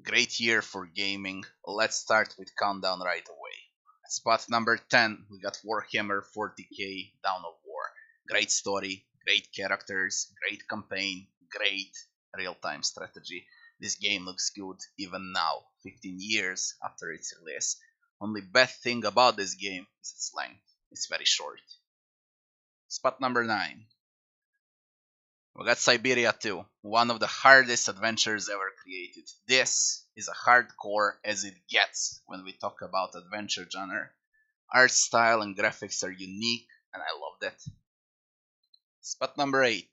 Great year for gaming. Let's start with countdown right away. At spot number 10, we got Warhammer 40k Dawn of War. Great story, great characters, great campaign, great real-time strategy. This game looks good even now, 15 years after its release. Only bad thing about this game is its length. It's very short. Spot number 9. We got Syberia 2, one of the hardest adventures ever created. This is a hardcore as it gets when we talk about adventure genre. Art style and graphics are unique and I love that. Spot number 8.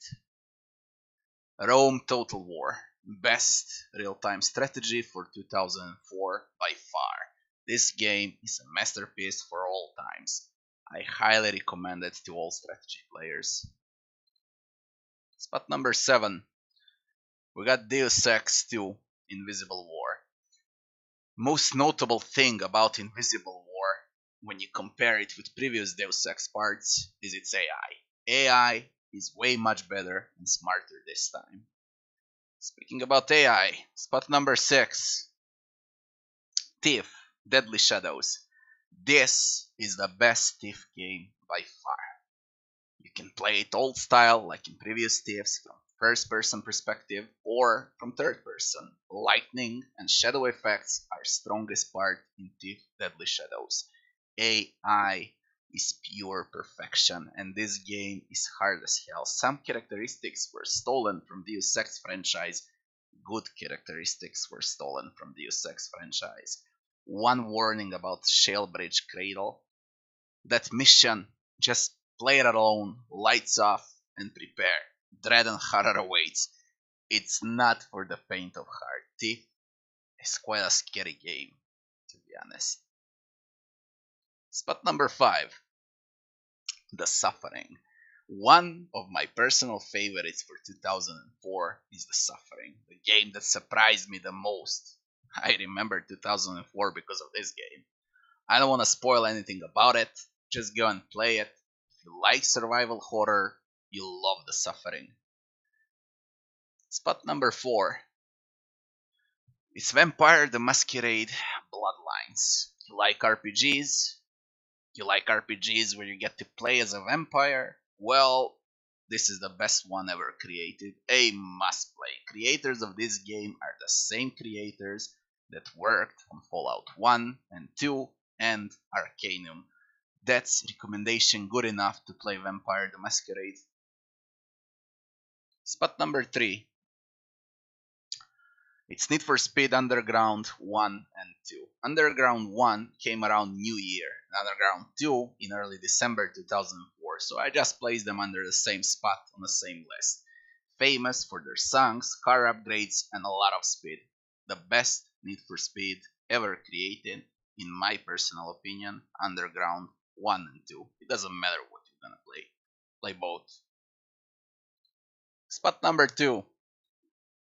Rome Total War. Best real-time strategy for 2004 by far. This game is a masterpiece for all times. I highly recommend it to all strategy players. Spot number 7. We got Deus Ex 2 Invisible War. Most notable thing about Invisible War, when you compare it with previous Deus Ex parts, is its AI. AI is way much better and smarter this time. Speaking about AI, spot number 6. Thief Deadly Shadows. This is the best Thief game by far. You can play it old style like in previous Thieves from first person perspective or from third person. Lightning and shadow effects are strongest part in Thief Deadly Shadows. AI is pure perfection and this game is hard as hell. Some characteristics were stolen from Deus Ex franchise. Good characteristics were stolen from Deus Ex franchise. One warning about Shellbridge Cradle. That mission, just play it alone, lights off, and prepare. Dread and horror awaits. It's not for the faint of heart. Thief is quite a scary game, to be honest. Spot number 5. The Suffering. One of my personal favorites for 2004 is The Suffering, the game that surprised me the most. I remember 2004 because of this game. I don't want to spoil anything about it, just go and play it. If you like survival horror, you'll love The Suffering. Spot number 4. It's Vampire the Masquarade Bloodlines. You like RPGs? You like RPGs where you get to play as a vampire? Well, this is the best one ever created. A must play. Creators of this game are the same creators that worked on Fallout 1 and 2 and Arcanum. That's recommendation good enough to play Vampire the Masquerade. Spot number 3. It's Need for Speed Underground 1 and 2. Underground 1 came around New Year, and Underground 2 in early December 2004, so I just placed them under the same spot on the same list. Famous for their songs, car upgrades, and a lot of speed. The best Need for Speed ever created, in my personal opinion, Underground 1 and 2. It doesn't matter what you're gonna play. Play both. Spot number 2.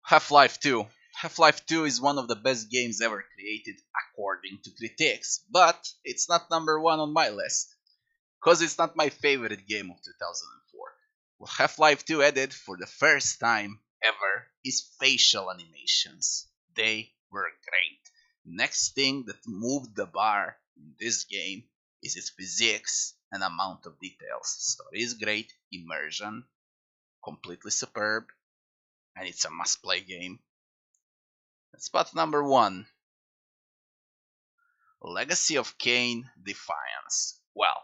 Half-Life 2. Half-Life 2 is one of the best games ever created according to critics, but it's not number 1 on my list, cause it's not my favorite game of 2004. What Half-Life 2 added for the first time ever is facial animations. They were great. Next thing that moved the bar in this game is its physics and amount of details. Story is great, immersion, completely superb, and it's a must-play game. Spot number 1. Legacy of Kain Defiance. Well,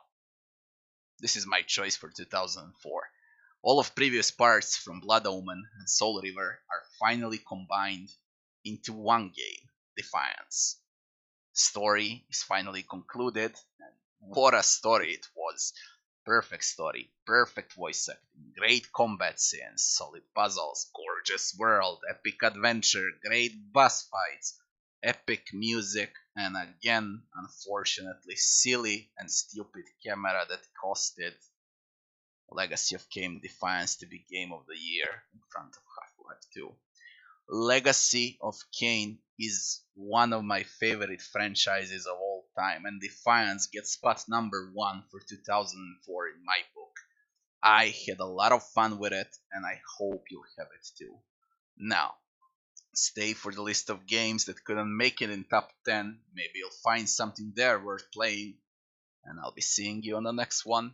this is my choice for 2004. All of previous parts from Blood Omen and Soul River are finally combined into one game, Defiance. Story is finally concluded, and what a story it was. Perfect story, perfect voice acting, great combat scenes, solid puzzles, gorgeous world, epic adventure, great boss fights, epic music, and again, unfortunately, silly and stupid camera that costed Legacy of Kain Defiance to be Game of the Year in front of Half-Life 2. Legacy of Kain is one of my favorite franchises of all time, and Defiance gets spot number 1 for 2004 in my book. I had a lot of fun with it, and I hope you have it too. Now, Stay for the list of games that couldn't make it in top 10. Maybe you'll find something there worth playing. And I'll be seeing you on the next one.